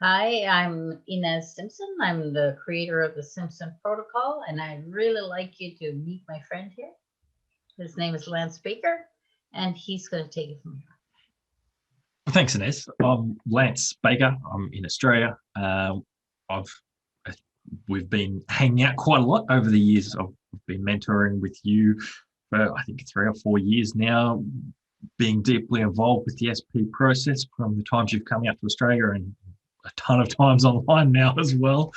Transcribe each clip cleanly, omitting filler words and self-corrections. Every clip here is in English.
Hi, I'm Inez Simpson. I'm the creator of the Simpson Protocol, and I'd really like you to meet my friend here. His name is Lance Baker, and he's going to take it from here. Thanks, Ines. I'm Lance Baker. I'm in Australia. I've we've been hanging out quite a lot over the years. I've been mentoring with you for I think 3 or 4 years now, being deeply involved with the SP process from the times you've come out to Australia and a ton of times online now as well.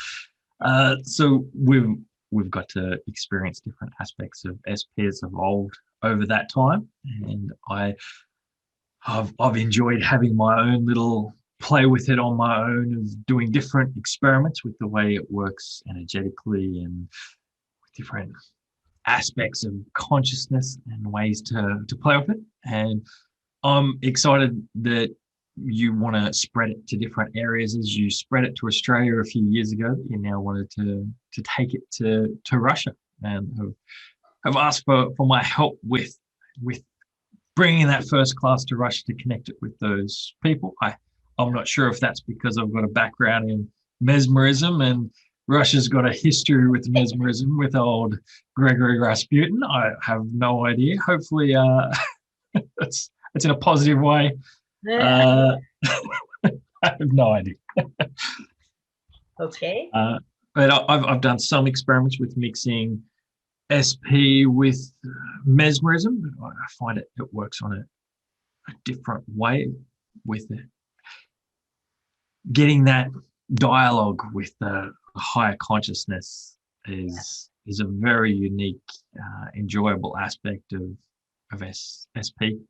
So we've got to experience different aspects of SP as evolved over that time, and I've enjoyed having my own little play with it on my own of doing different experiments with the way it works energetically and with different aspects of consciousness and ways to play with it. And I'm excited that you want to spread it to different areas as you spread it to Australia a few years ago. You now wanted to take it to Russia and have asked for my help with bringing that first class to Russia to connect it with those people. I'm not sure if that's because I've got a background in mesmerism and Russia's got a history with mesmerism with old Gregory Rasputin. I have no idea. Hopefully, it's in a positive way. Uh, I have no idea. Okay. But I've done some experiments with mixing SP with mesmerism. I find it works on a different way with it. Getting that dialogue with the higher consciousness is a very unique, enjoyable aspect of SP.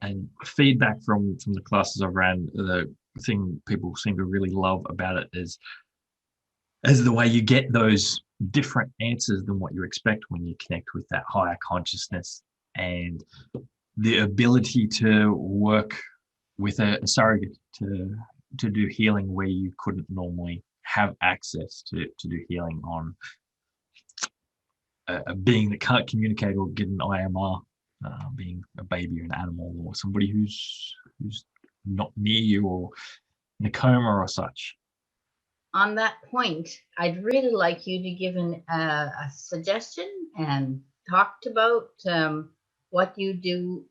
And feedback from the classes I've ran, the thing people seem to really love about it is the way you get those different answers than what you expect when you connect with that higher consciousness, and the ability to work with a surrogate to do healing where you couldn't normally have access to do healing on a being that can't communicate or get an IMR, being a baby or an animal or somebody who's not near you or in a coma or such. On that point, I'd really like you to give a suggestion and talked about what you do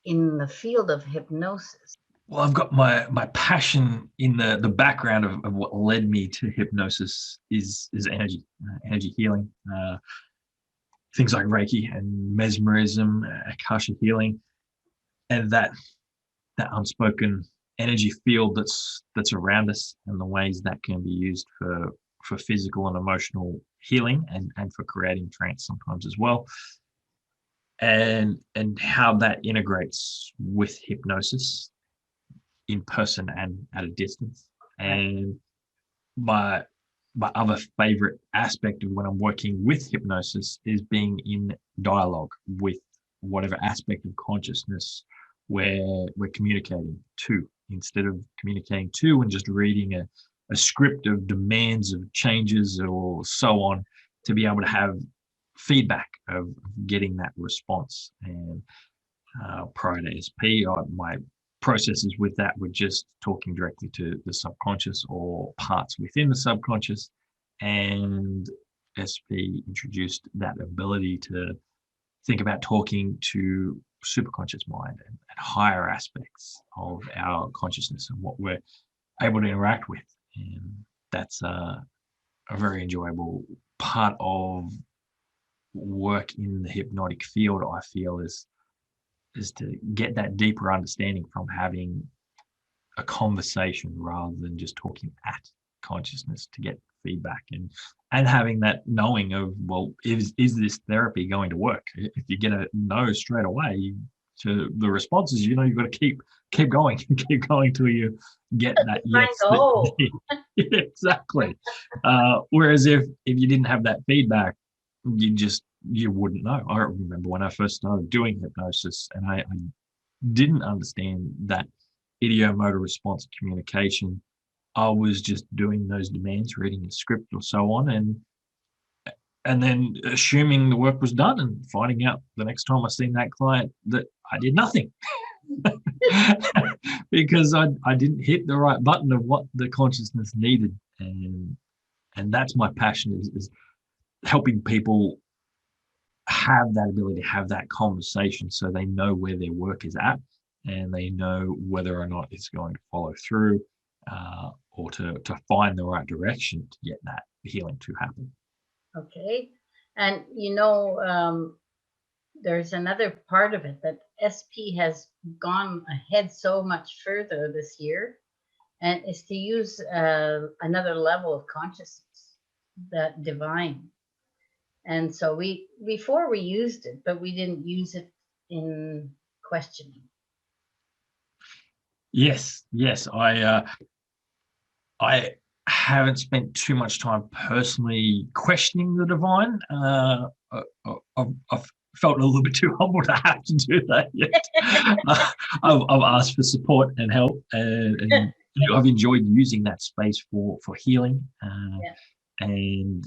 in the field of hypnosis. Well, I've got my passion in the background of what led me to hypnosis is energy healing, things like Reiki and mesmerism, Akasha healing, and that unspoken energy field that's around us, and the ways that can be used for physical and emotional healing, and for creating trance sometimes as well, and how that integrates with hypnosis in person and at a distance. Right. And my my other favorite aspect of when I'm working with hypnosis is being in dialogue with whatever aspect of consciousness we're communicating to, instead of communicating to and just reading a script of demands of changes or so on, to be able to have feedback of getting that response. And prior to SP, my processes with that were just talking directly to the subconscious or parts within the subconscious. And SP introduced that ability to think about talking to superconscious mind and higher aspects of our consciousness and what we're able to interact with. And that's a very enjoyable part of work in the hypnotic field, I feel, is to get that deeper understanding from having a conversation rather than just talking at consciousness, to get feedback and having that knowing of, well, is this therapy going to work? If you get a no straight away to the responses, you've got to keep going keep going till you get that yes. Oh, Exactly. Whereas if you didn't have that feedback, you wouldn't know. I remember when I first started doing hypnosis, and I didn't understand that idiomotor response communication. I was just doing those demands, reading a script or so on, and then assuming the work was done, and finding out the next time I seen that client that I did nothing. because I didn't hit the right button of what the consciousness needed. And that's my passion is helping people have that ability to have that conversation so they know where their work is at and they know whether or not it's going to follow through, or to find the right direction to get that healing to happen. Okay. And there's another part of it that SP has gone ahead so much further this year, and is to use another level of consciousness, that divine. And so before we used it, but we didn't use it in questioning. Yes, I haven't spent too much time personally questioning the divine. I've felt a little bit too humble to have to do that yet. I've asked for support and help, and I've enjoyed using that space for healing, and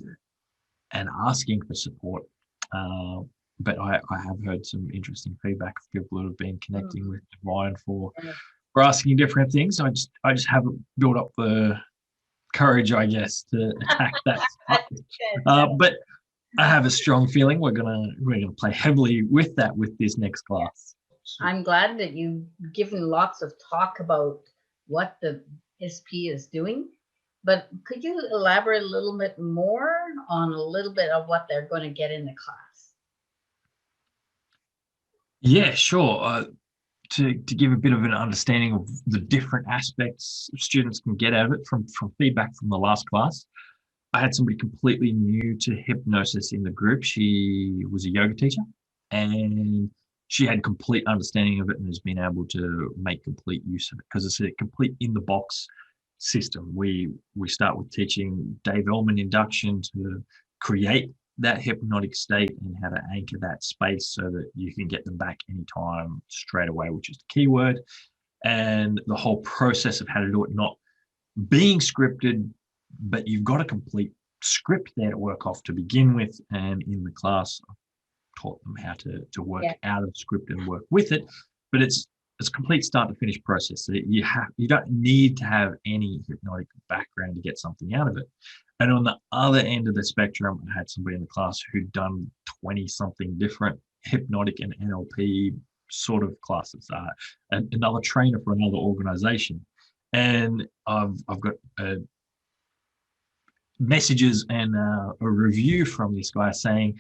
asking for support. But I have heard some interesting feedback of people who have been connecting with divine for asking different things. I just haven't built up the courage, I guess, to attack that. But I have a strong feeling we're gonna play heavily with that with this next class. I'm glad that you've given lots of talk about what the SP is doing, but could you elaborate a little bit more on a little bit of what they're going to get in the class? Yeah, sure. To give a bit of an understanding of the different aspects students can get out of it from feedback from the last class. I had somebody completely new to hypnosis in the group. She was a yoga teacher and she had complete understanding of it and has been able to make complete use of it because it's a complete in the box system. We start with teaching Dave Ellman induction to create that hypnotic state and how to anchor that space so that you can get them back anytime straight away, which is the key word. And the whole process of how to do it, not being scripted, but you've got a complete script there to work off to begin with. And in the class, I taught them how to work out of script and work with it. But it's a complete start to finish process. So you don't need to have any hypnotic background to get something out of it. And on the other end of the spectrum, I had somebody in the class who'd done 20 something different hypnotic and NLP sort of classes, another trainer for another organization. And I've got messages and a review from this guy saying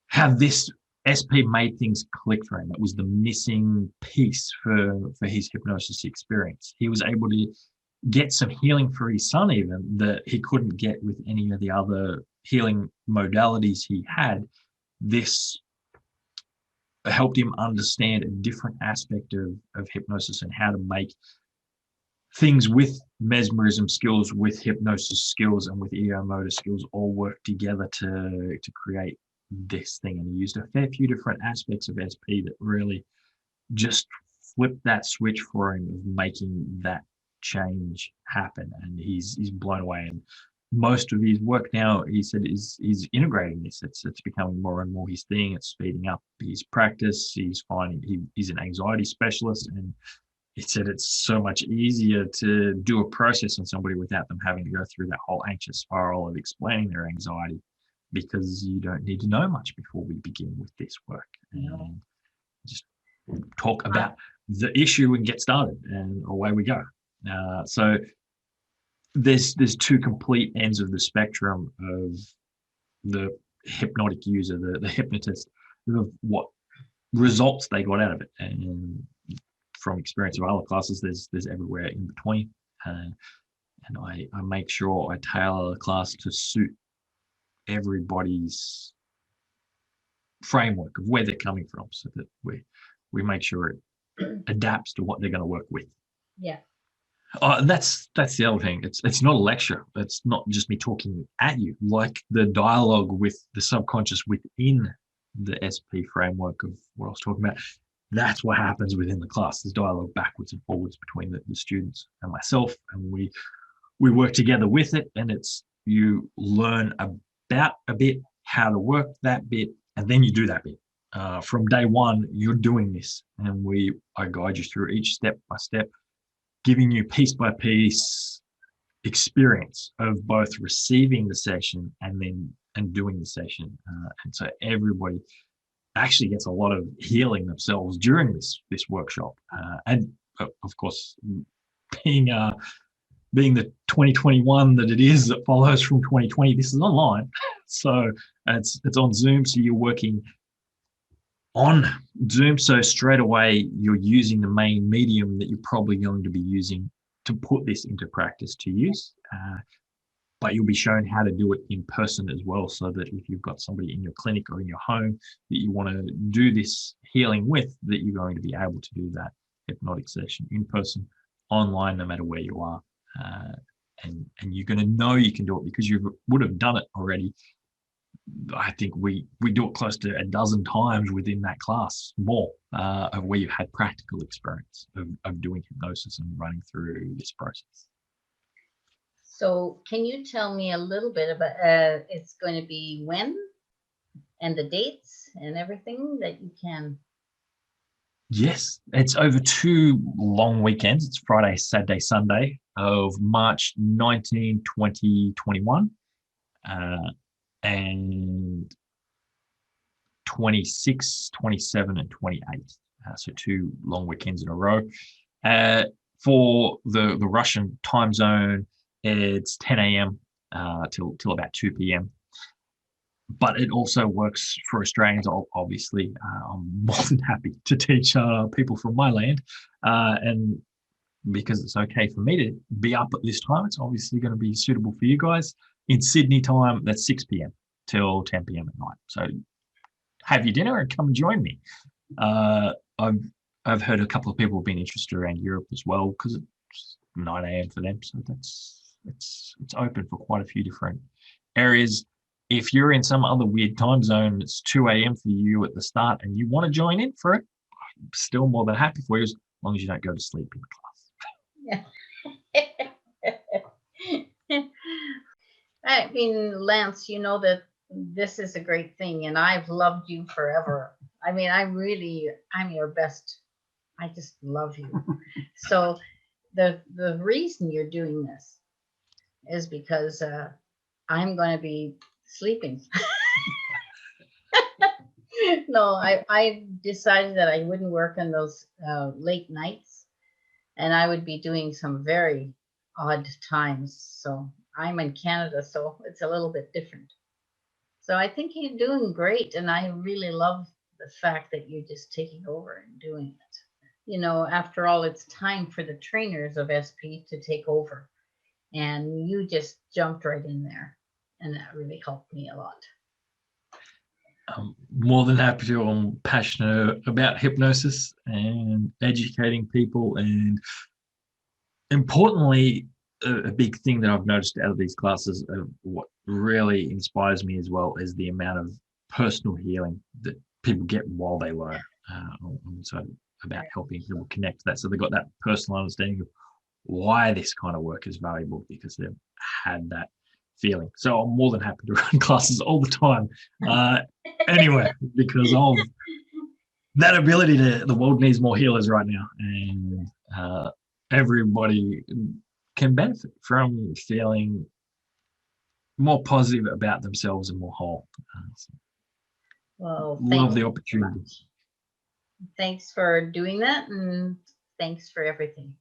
how this SP made things click for him. It was the missing piece for his hypnosis experience. He was able to get some healing for his son even that he couldn't get with any of the other healing modalities he had. This helped him understand a different aspect of hypnosis and how to make things with mesmerism skills, with hypnosis skills, and with EO motor skills all work together to create this thing. And he used a fair few different aspects of SP that really just flipped that switch for him of making that change happen. And he's blown away. And most of his work now, he said, is integrating this. It's becoming more and more his thing. It's speeding up his practice. He's finding he's an anxiety specialist, and he said it's so much easier to do a process on somebody without them having to go through that whole anxious spiral of explaining their anxiety, because you don't need to know much before we begin with this work. And just talk about the issue and get started, and away we go. So there's two complete ends of the spectrum of the hypnotic user, the hypnotist, of what results they got out of it. And from experience of other classes, there's everywhere in between. And I make sure I tailor the class to suit everybody's framework of where they're coming from, so that we make sure it adapts to what they're going to work with. Yeah. And that's the other thing. It's not a lecture. It's not just me talking at you. Like the dialogue with the subconscious within the SP framework of what I was talking about, that's what happens within the class. There's dialogue backwards and forwards between the students and myself, and we work together with it. And it's, you learn about a bit, how to work that bit, and then you do that bit. from day one, you're doing this, and I guide you through each step by step, giving you piece by piece experience of both receiving the session and doing the session, and so everybody actually gets a lot of healing themselves during this workshop, and of course, being being the 2021 that it is that follows from 2020, this is online, so it's on Zoom, so you're working on Zoom, so straight away you're using the main medium that you're probably going to be using to put this into practice to use, but you'll be shown how to do it in person as well, so that if you've got somebody in your clinic or in your home that you want to do this healing with, that you're going to be able to do that hypnotic session in person, online, no matter where you are, and you're going to know you can do it because you would have done it already. I think we do it close to a dozen times within that class, more, of where you've had practical experience of doing hypnosis and running through this process. So can you tell me a little bit about it's going to be when and the dates and everything that you can? Yes, it's over 2 long weekends. It's Friday, Saturday, Sunday of March 19, 20, 21, and 26, 27, and 28. So 2 long weekends in a row. For the Russian time zone, it's 10 a.m. Till about 2 p.m. But it also works for Australians, obviously. I'm more than happy to teach people from my land. And because it's okay for me to be up at this time, it's obviously going to be suitable for you guys. In Sydney time, that's 6 p.m. till 10 p.m. at night. So have your dinner and come and join me. I've heard a couple of people have been interested around Europe as well, because it's 9 a.m. for them. So it's open for quite a few different areas. If you're in some other weird time zone, it's 2 a.m. for you at the start and you want to join in for it, I'm still more than happy for you, as long as you don't go to sleep in Yeah. I mean, Lance, you know that this is a great thing, and I've loved you forever. I mean, I'm your best. I just love you. So the reason you're doing this is because I'm going to be sleeping. No, I decided that I wouldn't work on those late nights, and I would be doing some very odd times. So I'm in Canada, so it's a little bit different. So I think you're doing great, and I really love the fact that you're just taking over and doing it. You know, after all, it's time for the trainers of SP to take over, and you just jumped right in there, and that really helped me a lot. I'm more than happy to. I'm passionate about hypnosis and educating people, and importantly, a big thing that I've noticed out of these classes, what really inspires me as well, is the amount of personal healing that people get while they learn. And so about helping people connect to that, so they've got that personal understanding of why this kind of work is valuable, because they've had that feeling. So I'm more than happy to run classes all the time, anyway, because of that ability the world needs more healers right now, and everybody can benefit from feeling more positive about themselves and more whole. So Well, love thank the you very opportunity. much. Thanks for doing that, and thanks for everything.